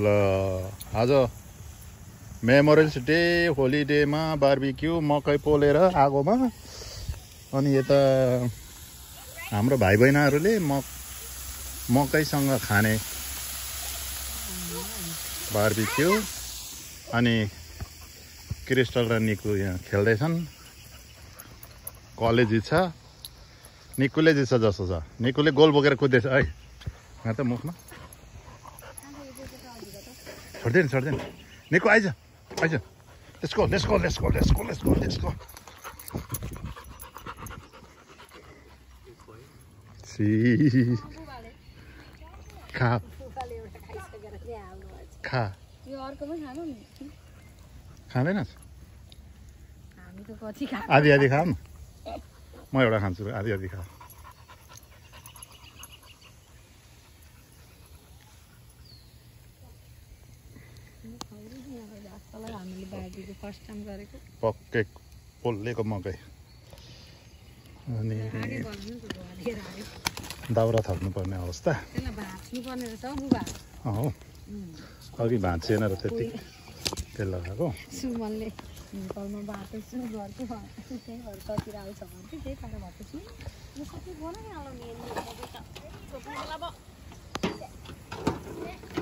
ल आज memorials day होलिडेमा barbecue मकै पोलेर आगोमा अनि यता हाम्रो भाइ बहिनीहरूले मकैसँग खाने बार्बिक्यू अनि क्रिस्टल र निकु यहाँ खेल्दैछन्। कलेज जित्छ, निकुले जित्छ जस्तो छ। निकुले गोल बोकेर कुद्दैछ है यहाँ त मुखमा छोड्दैन निकु आइज लेट्स गो खा खाँदैनस्? आधी खा न, म एउटा खान्छु, आधी खा। पक्कै पोलेको मकै अनि दाउरा थप्नुपर्ने अवस्था। अघि भाँचिएन र त्यति तेल लगाएको। सुमनले कलमा बाटो छु घरको त्यही भएर कतिर आउँछ भन्थे त्यही कारण भएको छु। यो सबै बनाइहाल्नु नि